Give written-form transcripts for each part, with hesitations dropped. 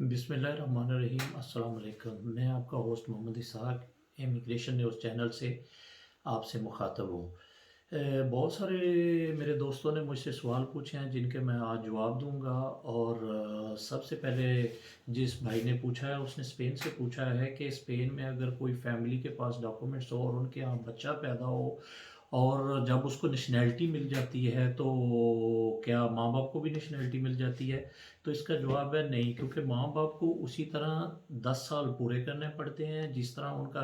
बिस्मिल्लाहिर्रहमानिर्रहीम अस्सलाम वालेकुम। मैं आपका होस्ट मोहम्मद इसहाक इमिग्रेशन न्यूज़ चैनल से आपसे मुखातब हूँ। बहुत सारे मेरे दोस्तों ने मुझसे सवाल पूछे हैं जिनके मैं आज जवाब दूंगा। और सबसे पहले जिस भाई ने पूछा है उसने स्पेन से पूछा है कि स्पेन में अगर कोई फैमिली के पास डॉक्यूमेंट्स हो और उनके यहाँ बच्चा पैदा हो और जब उसको नेशनैलिटी मिल जाती है तो क्या माँ बाप को भी नेशनैलिटी मिल जाती है? तो इसका जवाब है नहीं, क्योंकि माँ बाप को उसी तरह 10 साल पूरे करने पड़ते हैं जिस तरह उनका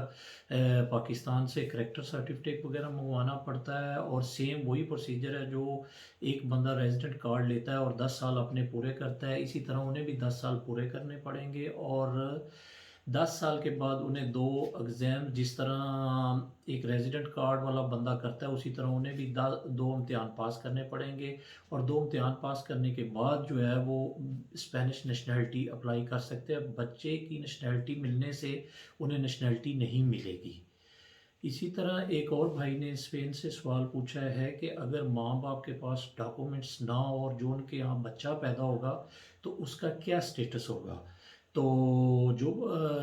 पाकिस्तान से करैक्टर सर्टिफिकेट वगैरह मंगवाना पड़ता है। और सेम वही प्रोसीजर है जो एक बंदा रेजिडेंट कार्ड लेता है और 10 साल अपने पूरे करता है, इसी तरह उन्हें भी 10 साल पूरे करने पड़ेंगे। और 10 साल के बाद उन्हें दो एग्ज़ाम, जिस तरह एक रेजिडेंट कार्ड वाला बंदा करता है उसी तरह उन्हें भी दो इम्तिहान पास करने पड़ेंगे। और दो इम्तिहान पास करने के बाद जो है वो स्पेनिश नेशनैलिटी अप्लाई कर सकते हैं। बच्चे की नेशनैलिटी मिलने से उन्हें नेशनैलिटी नहीं मिलेगी। इसी तरह एक और भाई ने स्पेन से सवाल पूछा है कि अगर माँ बाप के पास डॉक्यूमेंट्स ना हो और जो उनके यहाँ बच्चा पैदा होगा तो उसका क्या स्टेटस होगा। तो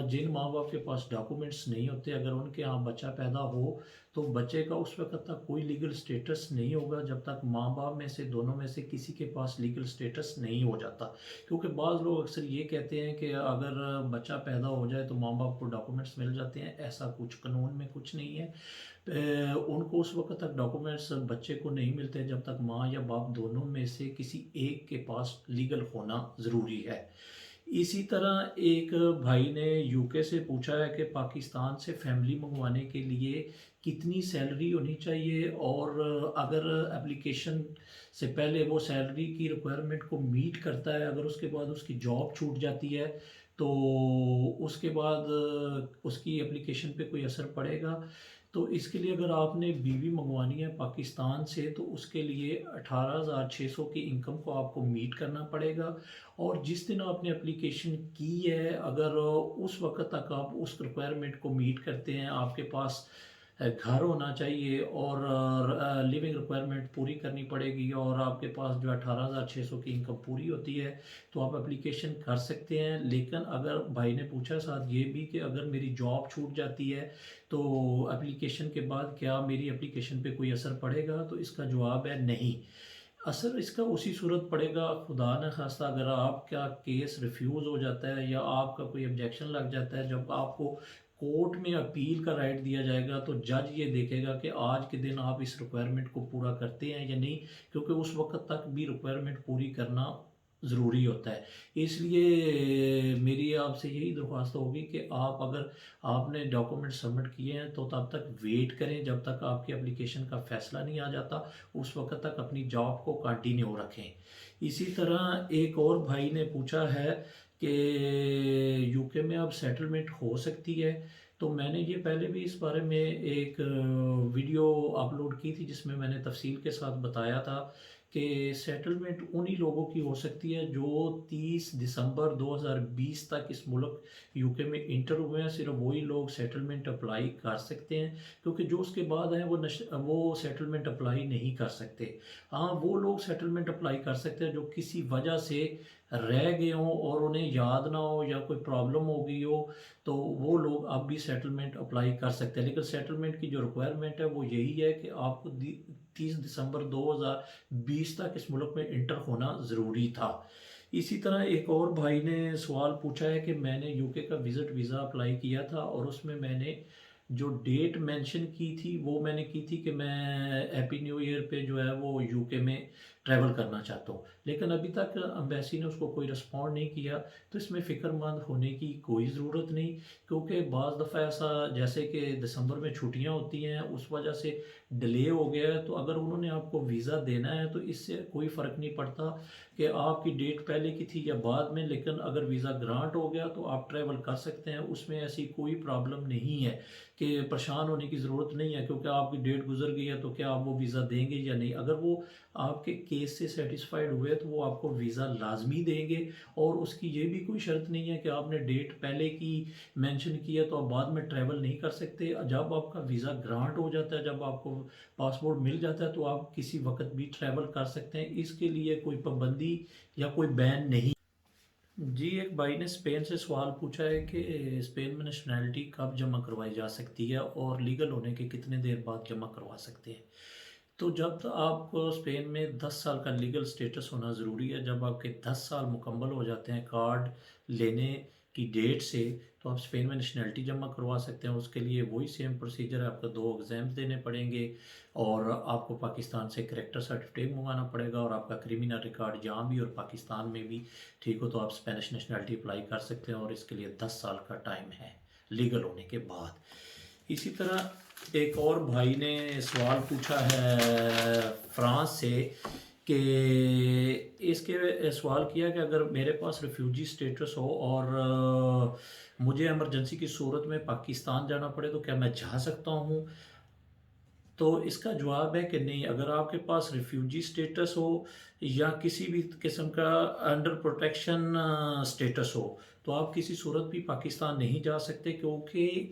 जिन माँ बाप के पास डॉक्यूमेंट्स नहीं होते, अगर उनके यहाँ बच्चा पैदा हो तो बच्चे का उस वक्त तक कोई लीगल स्टेटस नहीं होगा जब तक माँ बाप में से दोनों में से किसी के पास लीगल स्टेटस नहीं हो जाता। क्योंकि बाज़ लोग अक्सर ये कहते हैं कि अगर बच्चा पैदा हो जाए तो माँ बाप को डॉक्यूमेंट्स मिल जाते हैं। ऐसा कुछ कानून में कुछ नहीं है। उनको उस वक्त तक डॉक्यूमेंट्स बच्चे को नहीं मिलते जब तक माँ या बाप दोनों में से किसी एक के पास लीगल होना ज़रूरी है। इसी तरह एक भाई ने यूके से पूछा है कि पाकिस्तान से फैमिली मंगवाने के लिए कितनी सैलरी होनी चाहिए, और अगर एप्लीकेशन से पहले वो सैलरी की रिक्वायरमेंट को मीट करता है, अगर उसके बाद उसकी जॉब छूट जाती है तो उसके बाद उसकी एप्लीकेशन पे कोई असर पड़ेगा। तो इसके लिए अगर आपने बीवी मंगवानी है पाकिस्तान से तो उसके लिए 18,600 की इनकम को आपको मीट करना पड़ेगा। और जिस दिन आपने एप्लीकेशन की है, अगर उस वक्त तक आप उस रिक्वायरमेंट को मीट करते हैं, आपके पास घर होना चाहिए और लिविंग रिक्वायरमेंट पूरी करनी पड़ेगी और आपके पास जो 18,600 की इनकम पूरी होती है तो आप एप्लीकेशन कर सकते हैं। लेकिन अगर भाई ने पूछा साथ ये भी कि अगर मेरी जॉब छूट जाती है तो एप्लीकेशन के बाद क्या मेरी एप्लीकेशन पे कोई असर पड़ेगा, तो इसका जवाब है नहीं। असर इसका उसी सूरत पड़ेगा, खुदा न खास्ता अगर आपका केस रिफ्यूज़ हो जाता है या आपका कोई ऑब्जेक्शन लग जाता है, जब आपको कोर्ट में अपील का राइट दिया जाएगा तो जज ये देखेगा कि आज के दिन आप इस रिक्वायरमेंट को पूरा करते हैं या नहीं, क्योंकि उस वक्त तक भी रिक्वायरमेंट पूरी करना ज़रूरी होता है। इसलिए मेरी आपसे यही दरख्वास्त होगी कि आप अगर आपने डॉक्यूमेंट सबमिट किए हैं तो तब तक वेट करें जब तक आपकी एप्लीकेशन का फ़ैसला नहीं आ जाता, उस वक्त तक अपनी जॉब को कंटिन्यू रखें। इसी तरह एक और भाई ने पूछा है कि यूके में अब सेटलमेंट हो सकती है। तो मैंने ये पहले भी इस बारे में एक वीडियो अपलोड की थी जिसमें मैंने तफसील के साथ बताया था कि सेटलमेंट उन्हीं लोगों की हो सकती है जो 30 दिसंबर 2020 तक इस मुल्क यूके में इंटर हुए हैं। सिर्फ वही लोग सेटलमेंट अप्लाई कर सकते हैं, क्योंकि जो उसके बाद हैं वो सेटलमेंट अप्लाई नहीं कर सकते। हाँ, वो लोग सेटलमेंट अप्लाई कर सकते हैं जो किसी वजह से रह गए हों और उन्हें याद ना हो या कोई प्रॉब्लम हो गई हो, तो वो लोग अब भी सेटलमेंट अप्लाई कर सकते हैं। लेकिन सेटलमेंट की जो रिक्वायरमेंट है वो यही है कि आपको 30 दिसंबर 2020 तक इस मुल्क में इंटर होना ज़रूरी था। इसी तरह एक और भाई ने सवाल पूछा है कि मैंने यूके का विज़िट वीज़ा अप्लाई किया था और उसमें मैंने जो डेट मेंशन की थी वो मैंने की थी कि मैं हैप्पी न्यू ईयर पे जो है वो यूके में ट्रैवल करना चाहता हूँ, लेकिन अभी तक अम्बेसी ने उसको कोई रिस्पॉन्ड नहीं किया। तो इसमें फ़िक्रमंद होने की कोई ज़रूरत नहीं, क्योंकि बाज़ दफ़ा ऐसा जैसे कि दिसंबर में छुट्टियाँ होती हैं उस वजह से डिले हो गया है। तो अगर उन्होंने आपको वीज़ा देना है तो इससे कोई फ़र्क नहीं पड़ता कि आपकी डेट पहले की थी या बाद में, लेकिन अगर वीज़ा ग्रांट हो गया तो आप ट्रैवल कर सकते हैं। उसमें ऐसी कोई प्रॉब्लम नहीं है कि परेशान होने की ज़रूरत नहीं है क्योंकि आपकी डेट गुजर गई है तो क्या आप वो वीज़ा देंगे या नहीं। अगर वो आपके केस से सेटिस्फाइड हुए तो वो आपको वीज़ा लाजमी देंगे। और उसकी ये भी कोई शर्त नहीं है कि आपने डेट पहले की मेंशन की है तो आप बाद में ट्रैवल नहीं कर सकते। जब आपका वीज़ा ग्रांट हो जाता है, जब आपको पासपोर्ट मिल जाता है तो आप किसी वक्त भी ट्रैवल कर सकते हैं। इसके लिए कोई पाबंदी या कोई बैन नहीं। جی ایک بھائی نے اسپین سے سوال پوچھا ہے کہ اسپین میں نیشنلٹی کب جمع کروائی جا سکتی ہے اور لیگل ہونے کے کتنے دیر بعد جمع کروا سکتے ہیں؟ تو جب تک آپ کو اسپین میں 10 سال کا لیگل سٹیٹس ہونا ضروری ہے، جب آپ کے 10 سال مکمل ہو جاتے ہیں کارڈ لینے کی ڈیٹ سے، تو آپ اسپین میں نیشنلٹی جمع کروا سکتے ہیں۔ اس کے لیے وہی سیم پروسیجر ہے، آپ کو 2 ایگزامز دینے پڑیں گے اور آپ کو پاکستان سے کریکٹر سرٹیفکیٹ منگانا پڑے گا، اور آپ کا کریمنل ریکارڈ جہاں بھی اور پاکستان میں بھی ٹھیک ہو تو آپ اسپینش نیشنلٹی اپلائی کر سکتے ہیں، اور اس کے لیے 10 سال کا ٹائم ہے لیگل ہونے کے بعد۔ اسی طرح ایک اور بھائی نے سوال پوچھا ہے فرانس سے کہ اس کے سوال کیا کہ اگر میرے پاس ریفیوجی سٹیٹس ہو اور مجھے ایمرجنسی کی صورت میں پاکستان جانا پڑے تو کیا میں جا سکتا ہوں؟ تو اس کا جواب ہے کہ نہیں، اگر آپ کے پاس ریفیوجی سٹیٹس ہو یا کسی بھی قسم کا انڈر پروٹیکشن سٹیٹس ہو تو آپ کسی صورت بھی پاکستان نہیں جا سکتے، کیونکہ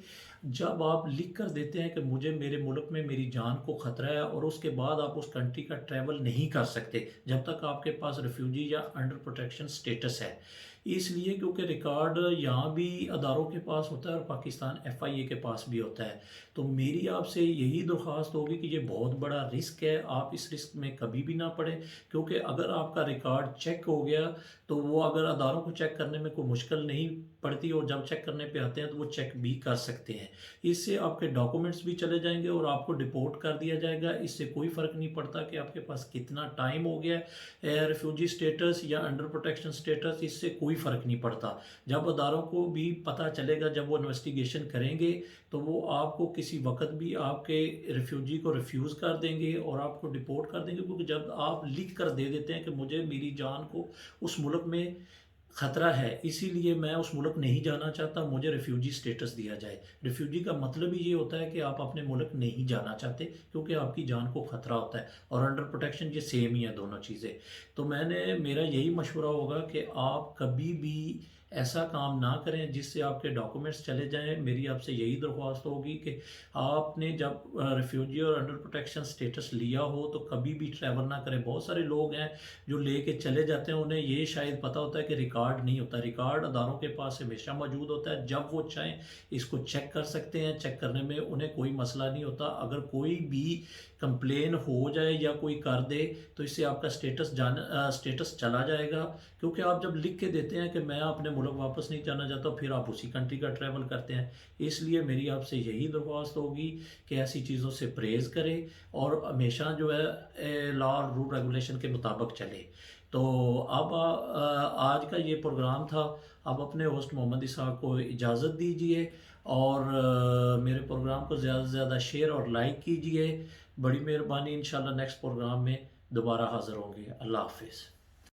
جب آپ لکھ کر دیتے ہیں کہ مجھے میرے ملک میں میری جان کو خطرہ ہے، اور اس کے بعد آپ اس کنٹری کا ٹریول نہیں کر سکتے جب تک آپ کے پاس ریفیوجی یا انڈر پروٹیکشن سٹیٹس ہے۔ اس لیے کیونکہ ریکارڈ یہاں بھی اداروں کے پاس ہوتا ہے اور پاکستان FIA کے پاس بھی ہوتا ہے، تو میری آپ سے یہی درخواست ہوگی کہ یہ بہت بڑا رسک ہے، آپ اس رسک میں کبھی بھی نہ پڑیں، کیونکہ اگر آپ کا ریکارڈ چیک ہو گیا تو وہ اگر اداروں کو چیک کرنے میں کوئی مشکل نہیں پڑتی، اور جب چیک کرنے پہ آتے ہیں تو وہ چیک بھی کر سکتے ہیں۔ اس سے آپ کے ڈاکومنٹس بھی چلے جائیں گے اور آپ کو ڈپورٹ کر دیا جائے گا۔ اس سے کوئی فرق نہیں پڑتا کہ آپ کے پاس کتنا ٹائم ہو گیا ہے ریفیوجی سٹیٹس یا انڈر پروٹیکشن سٹیٹس، اس سے کوئی فرق نہیں پڑتا۔ جب اداروں کو بھی پتہ چلے گا، جب وہ انویسٹیگیشن کریں گے تو وہ آپ کو کسی وقت بھی آپ کے ریفیوجی کو ریفیوز کر دیں گے اور آپ کو ڈپورٹ کر دیں گے، کیونکہ جب آپ لکھ کر دے دیتے ہیں کہ مجھے میری جان کو اس ملک میں خطرہ ہے، اسی لیے میں اس ملک نہیں جانا چاہتا، مجھے ریفیوجی سٹیٹس دیا جائے۔ ریفیوجی کا مطلب ہی یہ ہوتا ہے کہ آپ اپنے ملک نہیں جانا چاہتے کیونکہ آپ کی جان کو خطرہ ہوتا ہے، اور انڈر پروٹیکشن یہ سیم ہی ہے دونوں چیزیں۔ تو میرا یہی مشورہ ہوگا کہ آپ کبھی بھی ایسا کام نہ کریں جس سے آپ کے ڈاکومنٹس چلے جائیں۔ میری آپ سے یہی درخواست ہوگی کہ آپ نے جب ریفیوجی اور انڈر پروٹیکشن سٹیٹس لیا ہو تو کبھی بھی ٹریول نہ کریں۔ بہت سارے لوگ ہیں جو لے کے چلے جاتے ہیں، انہیں یہ شاید پتہ ہوتا ہے کہ ریکارڈ نہیں ہوتا۔ ریکارڈ اداروں کے پاس ہمیشہ موجود ہوتا ہے، جب وہ چاہیں اس کو چیک کر سکتے ہیں، چیک کرنے میں انہیں کوئی مسئلہ نہیں ہوتا۔ اگر کوئی بھی کمپلین ہو جائے یا کوئی کر دے تو اس سے آپ کا سٹیٹس چلا جائے گا، کیونکہ آپ جب لکھ کے دیتے ہیں کہ میں اپنے ملک واپس نہیں جانا چاہتا، پھر آپ اسی کنٹری کا ٹریول کرتے ہیں۔ اس لیے میری آپ سے یہی درخواست ہوگی کہ ایسی چیزوں سے پرہیز کریں اور ہمیشہ جو ہے لا اور رول ریگولیشن کے مطابق چلے۔ تو اب آج کا یہ پروگرام تھا، اب اپنے ہوسٹ محمد اسحاق کو اجازت دیجیے، اور میرے پروگرام کو زیادہ سے زیادہ شیئر اور لائک کیجیے، بڑی مہربانی۔ انشاءاللہ نیکسٹ پروگرام میں دوبارہ حاضر ہوں گے۔ اللہ حافظ۔